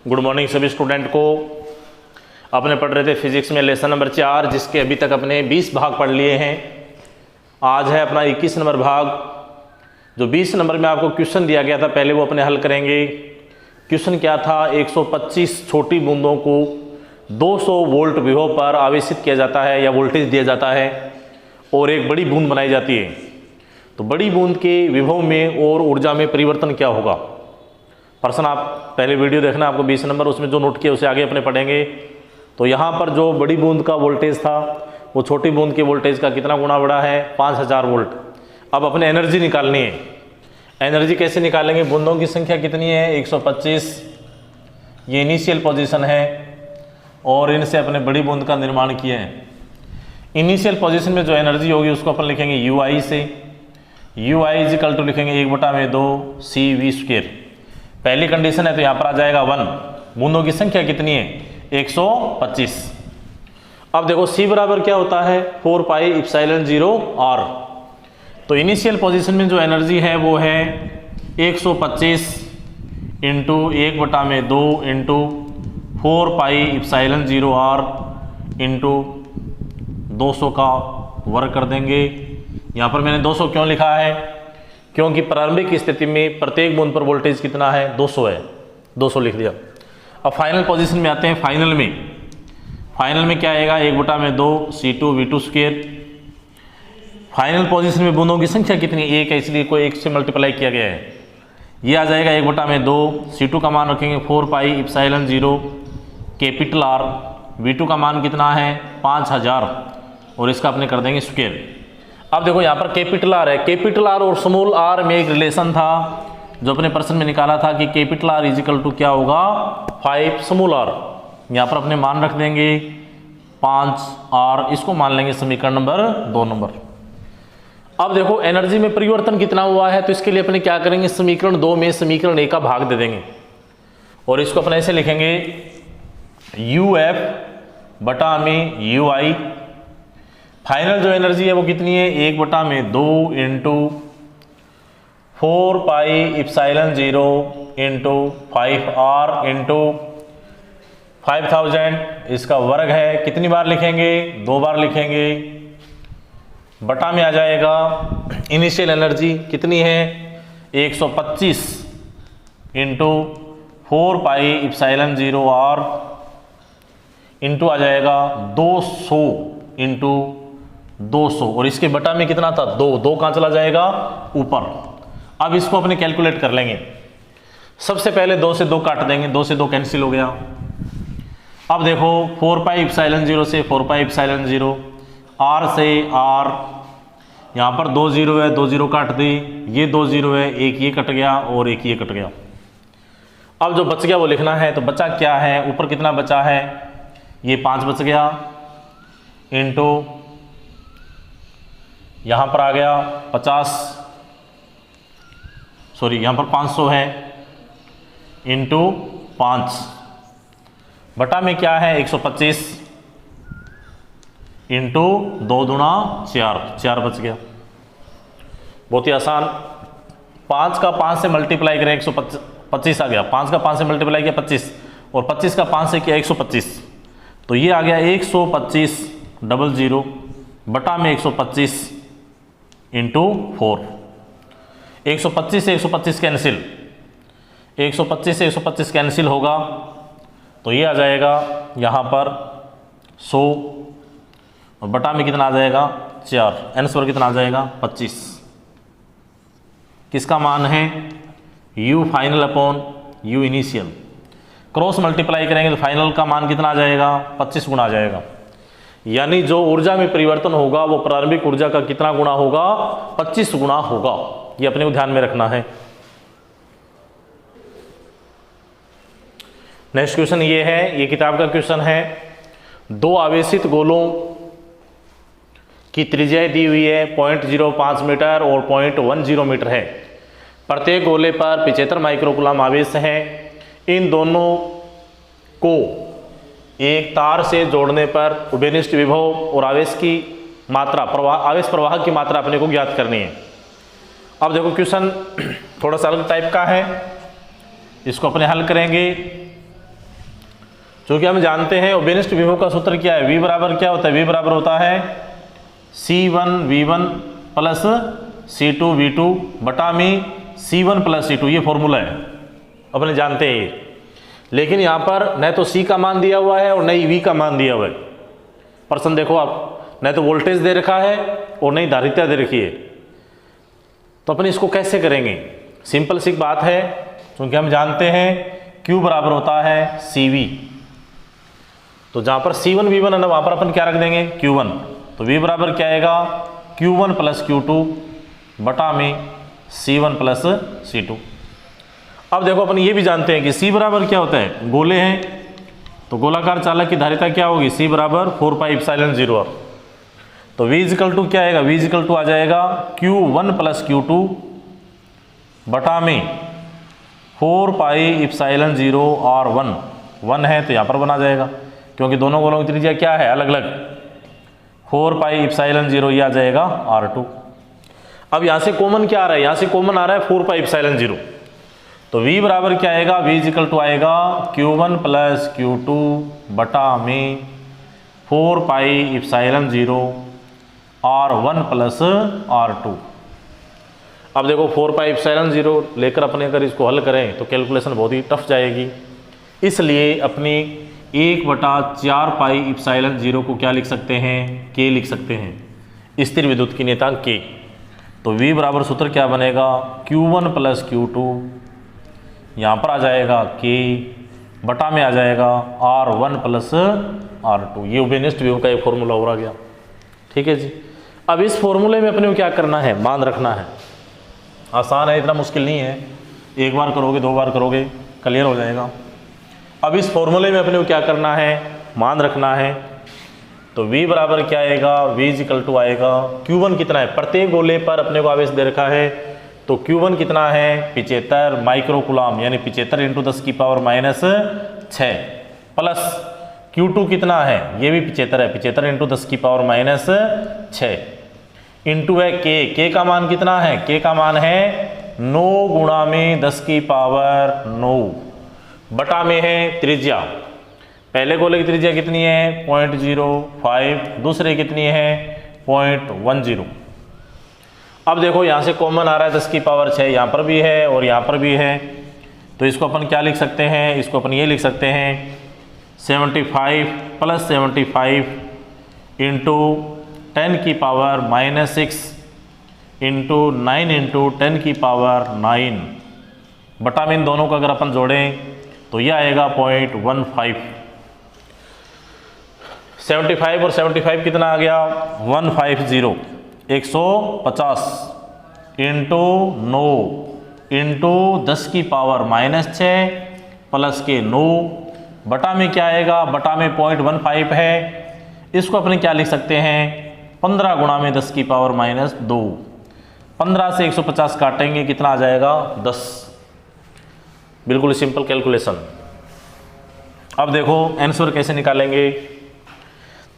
Good morning सभी student को। अपने पढ़ रहे थे फिजिक्स में लेसन नंबर 4, जिसके अभी तक अपने 20 भाग पढ़ लिए हैं। आज है अपना 21 नंबर भाग। जो 20 नंबर में आपको क्वेश्चन दिया गया था, पहले वो अपने हल करेंगे। क्वेश्चन क्या था? 125 छोटी बूंदों को 200 वोल्ट विभव पर आवेशित किया जाता है या वोल्टेज दिया जाता है और एक बड़ी बूंद बनाई जाती है। तो बड़ी बूंद के विभव में और ऊर्जा में परिवर्तन क्या होगा? प्रश्न आप पहले वीडियो देखना, आपको 20 नंबर उसमें जो नोट किया उसे आगे अपने पढ़ेंगे। तो यहाँ पर जो बड़ी बूंद का वोल्टेज था वो छोटी बूंद के वोल्टेज का कितना गुना बड़ा है? 5000 वोल्ट। अब अपने एनर्जी निकालनी है। एनर्जी कैसे निकालेंगे? बूंदों की संख्या कितनी है? 125। ये इनिशियल पोजीशन है और इनसे अपने बड़ी बूंद का निर्माण किया है। इनिशियल पोजीशन में जो एनर्जी होगी उसको अपन लिखेंगे UI से। UI इजिकल टू लिखेंगे 1/2 CV²। पहली कंडीशन है तो यहाँ पर आ जाएगा 1। बूंदों की संख्या कितनी है? 125। अब देखो C बराबर क्या होता है? 4πε0R। तो इनिशियल पोजीशन में जो एनर्जी है वो है 125 इंटू 1/2 इंटू 4πε0R इंटू 200 का वर्ग कर देंगे। यहाँ पर मैंने 200 क्यों लिखा है? क्योंकि प्रारंभिक स्थिति में प्रत्येक बूंद पर वोल्टेज कितना है? 200 है। 200 लिख दिया। अब फाइनल पोजीशन में आते हैं। फाइनल में क्या आएगा? 1/2 C2V2²। फाइनल पोजीशन में बूंदों की संख्या कितनी? 1 है, इसलिए कोई 1 से मल्टीप्लाई किया गया है। ये आ जाएगा 1/2। C2 का मान रखेंगे 4πε0 कैपिटल R। V2 का मान कितना है? 5000 और इसका अपने कर देंगे स्क्वायर। अब देखो यहाँ पर कैपिटल R है। कैपिटल R और स्मॉल r में एक रिलेशन था जो अपने प्रश्न में निकाला था कि कैपिटल R इजिकल टू क्या होगा? 5 स्मॉल r। यहाँ पर अपने मान रख देंगे 5R। इसको मान लेंगे समीकरण नंबर 2 नंबर। अब देखो एनर्जी में परिवर्तन कितना हुआ है, तो इसके लिए अपने क्या करेंगे? समीकरण 2 में समीकरण 1 का भाग दे देंगे और इसको अपने ऐसे लिखेंगे UF बटा में UI। फाइनल जो एनर्जी है वो कितनी है? 1/2 इंटू 4πε0 इंटू 5R इंटू 5000। इसका वर्ग है। कितनी बार लिखेंगे? 2 बार लिखेंगे। बटा में आ जाएगा इनिशियल एनर्जी कितनी है? 125 इंटू 4πε0R इंटू आ जाएगा 200 इंटू 200 और इसके बटा में कितना था? 2 कहाँ चला जाएगा? ऊपर। अब इसको अपने कैलकुलेट कर लेंगे। सबसे पहले 2 से 2 काट देंगे। 2 से 2 कैंसिल हो गया। अब देखो 4πε0 से 4πε0, R से R, यहाँ पर 2 0 है, 2 0 काट दी। ये 2 0 है, एक ये कट गया और एक ये कट गया। अब जो बच गया वो लिखना है। तो बचा क्या है? ऊपर कितना बचा है? ये 5 बच गया इंटू यहाँ पर आ गया 50, सॉरी यहाँ पर 500 है इंटू 5 बटा में क्या है? 125 इंटू 2 दूना 4 बच गया। बहुत ही आसान। 5 का 5 से मल्टीप्लाई करें 125 आ गया। 5 का 5 से मल्टीप्लाई किया 25 और 25 का 5 से किया 125। तो ये आ गया 125 बटा में 125 इंटू 4। 125 से 125 कैंसिल, 125 से 125 कैंसिल होगा तो ये आ जाएगा यहाँ पर 100 और बटा में कितना आ जाएगा? 4। आंसर कितना आ जाएगा? 25। किसका मान है? U final upon U initial. Cross multiply करेंगे तो फाइनल का मान कितना आ जाएगा? 25 गुना आ जाएगा। यानी जो ऊर्जा में परिवर्तन होगा वो प्रारंभिक ऊर्जा का कितना गुना होगा? 25 गुना होगा। ये अपने को ध्यान में रखना है। नेक्स्ट क्वेश्चन ये है, ये किताब का क्वेश्चन है। 2 आवेशित गोलों की त्रिज्या दी हुई है 0.05 मीटर और 0.10 मीटर है। प्रत्येक गोले पर 75 माइक्रोकूलम आवेश है। इन दोनों को एक तार से जोड़ने पर उभयनिष्ठ विभव और आवेश की मात्रा आवेश प्रवाह की मात्रा अपने को ज्ञात करनी है। अब देखो क्वेश्चन थोड़ा सा अलग टाइप का है, इसको अपने हल करेंगे। चूँकि हम जानते हैं ओबेनिस्ट विभव का सूत्र क्या है, V बराबर क्या होता है, V बराबर होता है C1V1 प्लस C2V2 बटा में C1 प्लस C2, ये फॉर्मूला है, अपने जानते हैं ये। लेकिन यहाँ पर न तो C का मान दिया हुआ है और न ही V का मान दिया हुआ है। प्रश्न देखो आप, न तो वोल्टेज दे रखा है और न ही धारिता दे रखी है, तो अपन इसको कैसे करेंगे? सिंपल सी बात है, क्योंकि हम जानते हैं Q बराबर होता है CV, तो जहाँ पर C1 V1 है ना, वहाँ पर अपन क्या रख देंगे Q1, तो V बराबर क्या आएगा Q1 प्लस Q2 बटा में C1 प्लस C2। अब देखो अपन ये भी जानते हैं कि C बराबर क्या होता है, गोले हैं तो गोलाकार चालक की धारिता क्या होगी, C बराबर 4 पाई एप्सिलॉन 0। तो V इक्वल टू क्या आएगा, V इक्वल टू आ जाएगा Q1 प्लस Q2 बटा में 4 पाई एप्सिलॉन 0 और 1 है तो यहाँ पर बना जाएगा, क्योंकि दोनों गोलों की त्रिज्या क्या है, अलग अलग। 4 पाई एप्सिलॉन 0 ये आ जाएगा R2। अब यहाँ से कॉमन क्या आ रहा है, यहाँ से कॉमन आ रहा है 4 पाई एप्सिलॉन 0, तो V बराबर क्या आएगा, V इक्वल टू आएगा Q1 प्लस Q2 बटा में 4 pi epsilon 0 R1 plus R2। अब देखो 4 पाई एप्सिलॉन 0 लेकर अपने अगर इसको हल करें तो कैलकुलेशन बहुत ही टफ जाएगी, इसलिए अपनी 1/4 पाई एप्सिलॉन 0 को क्या लिख सकते हैं, K लिख सकते हैं, स्थिर विद्युत की नियतांक K। तो V बराबर सूत्र क्या बनेगा, Q1 प्लस Q2 यहाँ पर आ जाएगा K बटा में आ जाएगा R1 प्लस R2। ये ओबेनिस्ट विभव का एक फॉर्मूला और आ गया। ठीक है जी। अब इस फॉर्मूले में अपने को क्या करना है, मान रखना है। आसान है, इतना मुश्किल नहीं है, एक बार करोगे 2 बार करोगे क्लियर हो जाएगा। अब इस फॉर्मूले में अपने को क्या करना है, मान रखना है। तो V बराबर क्या आएगा, V इक्वल टू आएगा Q1 कितना है, प्रत्येक गोले पर अपने को आवेश दे रखा है, तो Q1 कितना है 75 माइक्रो कूलम, यानी 75 इंटू 10 की पावर माइनस 6 प्लस Q2 कितना है, ये भी 75 है, 75 इंटू 10 की पावर माइनस 6 इंटू है K का मान कितना है, K का मान है 9 गुणा में 10 की पावर 9 बटा में है त्रिज्या। पहले गोले की त्रिज्या कितनी है 0.05, दूसरे कितनी है 0.10। अब देखो यहाँ से कॉमन आ रहा है 10 की पावर 6, यहाँ पर भी है और यहाँ पर भी है, तो इसको अपन क्या लिख सकते हैं, इसको अपन ये लिख सकते हैं 75 प्लस 75 इंटू 10 की पावर माइनस 6 इंटू 9 इंटू 10 की पावर 9 बटा में इन दोनों को अगर अपन जोड़ें तो ये आएगा 0.15। 75 और 75 कितना आ गया 150, 150 इंटू 9 इंटू 10 की पावर माइनस 6 प्लस के 9 बटा में क्या आएगा, बटा में 0.15 है, इसको अपने क्या लिख सकते हैं 15 गुणा में 10 की पावर माइनस 2। 15 से 150 काटेंगे कितना आ जाएगा 10। बिल्कुल सिंपल कैलकुलेशन। अब देखो आंसर कैसे निकालेंगे,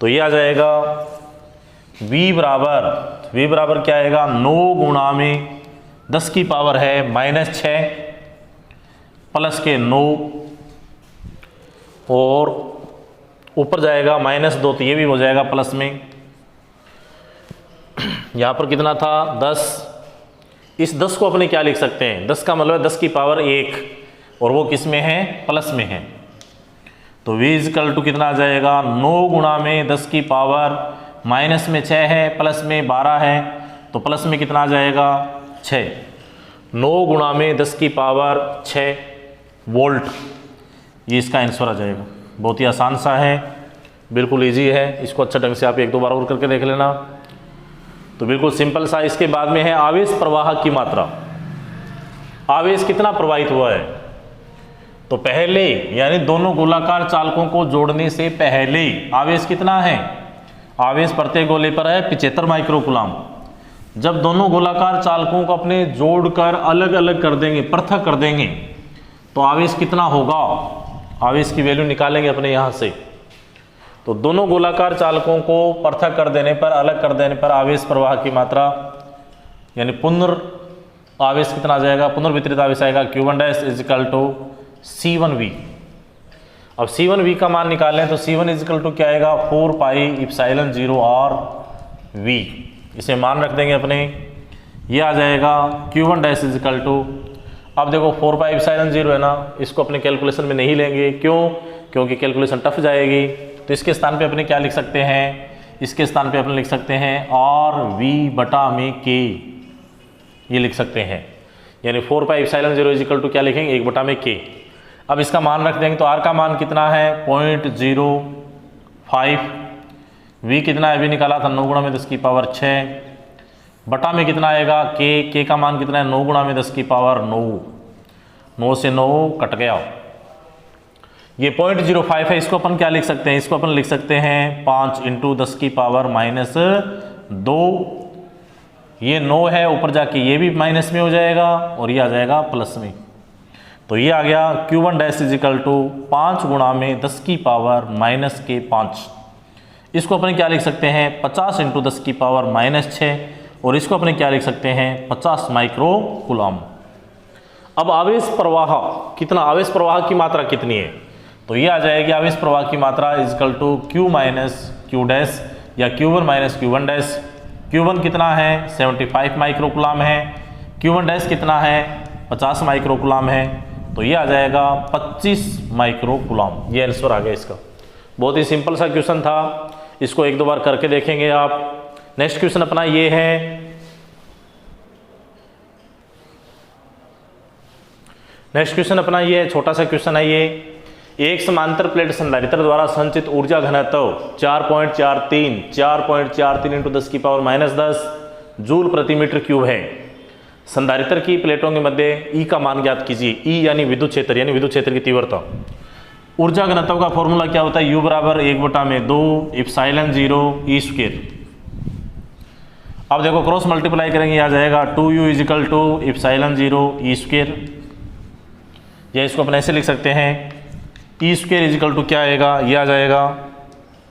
तो ये आ जाएगा V बराबर क्या आएगा 9 गुणा में 10 की पावर है माइनस 6 प्लस के 9 और ऊपर जाएगा माइनस 2, तो ये भी हो जाएगा प्लस में। यहाँ पर कितना था 10, इस 10 को अपने क्या लिख सकते हैं, 10 का मतलब 10 की पावर 1 और वो किस में है प्लस में है, तो V इक्वल टू कितना आ जाएगा 9 गुणा में 10 की पावर माइनस में 6 है, प्लस में 12 है, तो प्लस में कितना आ जाएगा 6। 9 गुणा में 10 की पावर 6 वोल्ट, ये इसका आंसर आ जाएगा। बहुत ही आसान सा है, बिल्कुल इजी है, इसको अच्छा ढंग से आप 1-2 बार और करके देख लेना। तो बिल्कुल सिंपल सा। इसके बाद में है आवेश प्रवाह की मात्रा। आवेश कितना प्रवाहित हुआ है, तो पहले यानी दोनों गोलाकार चालकों को जोड़ने से पहले आवेश कितना है, आवेश प्रत्येक गोले पर है 75 माइक्रो कूलम। जब दोनों गोलाकार चालकों को अपने जोड़कर अलग अलग कर देंगे, पृथक कर देंगे, तो आवेश कितना होगा, आवेश की वैल्यू निकालेंगे अपने यहाँ से। तो दोनों गोलाकार चालकों को पृथक कर देने पर, अलग कर देने पर आवेश प्रवाह की मात्रा यानी आवेश कितना आ जाएगा, पुनर्वितरित आवेश आएगा Q1 is equal to C1V। अब C1V का मान निकालें तो C1 इजिकल टू क्या आएगा 4 पाई इप्सिलॉन 0 और V, इसे मान रख देंगे अपने, ये आ जाएगा Q1 डैश इजिकल टू, अब देखो 4 पाई इप्सिलॉन 0 है ना, इसको अपने कैलकुलेशन में नहीं लेंगे, क्यों? क्योंकि कैलकुलेशन टफ जाएगी। तो इसके स्थान पे अपने क्या लिख सकते हैं, इसके स्थान पे अपने लिख सकते हैं और V बटा में K, ये लिख सकते हैं, यानी 4 पाई इप्सिलॉन 0 इजिकल टू क्या लिखेंगे 1 बटा में K। अब इसका मान रख देंगे तो R का मान कितना है 0.05, V कितना है अभी निकाला था 9 गुणा में 10 की पावर 6, बटा में कितना आएगा K का मान कितना है 9 गुणा में 10 की पावर 9, 9 से 9 कट गया, ये 0.05 है, इसको अपन क्या लिख सकते हैं, इसको अपन लिख सकते हैं 5 इंटू 10 की पावर -2, ये 9 है, ऊपर जाके ये भी माइनस में हो जाएगा और ये आ जाएगा प्लस में, तो ये आ गया Q1 डैश इजिकल टू 5 गुणा में 10 की पावर -5। इसको अपने क्या लिख सकते हैं 50 इंटू 10 की पावर -6, और इसको अपने क्या लिख सकते हैं 50 माइक्रो कूलम। अब आवेश प्रवाह कितना, आवेश प्रवाह की मात्रा कितनी है, तो ये आ जाएगी आवेश प्रवाह की मात्रा is equal to Q minus Q dash या Q1 minus Q1 dash. Q1 कितना है 75 माइक्रो कूलम है, Q1 डैश कितना है 50 माइक्रो कूलम है, तो ये आ जाएगा 25 माइक्रो कूलम। ये आंसर आ गया इसका। बहुत ही सिंपल सा क्वेश्चन था, इसको एक दो बार करके देखेंगे आप। नेक्स्ट क्वेश्चन अपना ये है, नेक्स्ट क्वेश्चन अपना ये है, छोटा सा क्वेश्चन है ये। एक समांतर प्लेट संधारित्र द्वारा संचित ऊर्जा घनत्व 4.43 इंटू 10 की पावर -10 जूल प्रति मीटर क्यूब है। संधारित्र की प्लेटों के मध्य E का मान ज्ञात कीजिए। E यानी विद्युत क्षेत्र, यानी विद्युत क्षेत्र की तीव्रता। ऊर्जा घनत्व का फॉर्मूला क्या होता है, U बराबर 1/2 इप्सिलॉन 0 E स्क्वायर। अब देखो क्रॉस मल्टीप्लाई करेंगे, आ जाएगा 2U is equal to epsilon 0 E square, या इसको अपन ऐसे लिख सकते हैं E स्क्वायर इजिकल टू क्या आएगा, ये आ जाएगा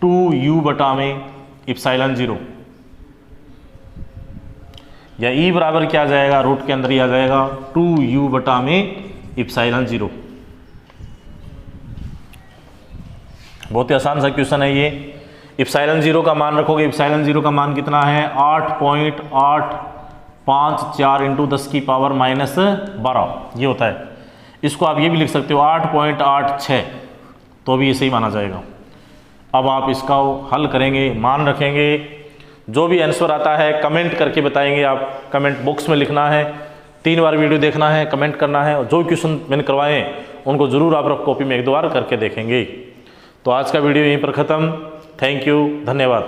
2U बटा में इप्सिलॉन 0, या E बराबर क्या आ जाएगा, रूट के अंदर ही आ जाएगा 2U बटा में इप्सिलॉन 0। बहुत ही आसान सा क्वेश्चन है ये। इप्सिलॉन 0 का मान रखोगे, इप्सिलॉन 0 का मान कितना है 8.854 इंटू 10 की पावर -12, ये होता है। इसको आप ये भी लिख सकते हो 8.86, तो भी ऐसे ही माना जाएगा। अब आप इसका हल करेंगे, मान रखेंगे, जो भी आंसर आता है कमेंट करके बताएंगे। आप कमेंट बॉक्स में लिखना है, 3 बार वीडियो देखना है, कमेंट करना है, और जो क्वेश्चन मैंने करवाए उनको जरूर आप रफ कॉपी में 1-2 बार करके देखेंगे। तो आज का वीडियो यहीं पर ख़त्म। थैंक यू, धन्यवाद।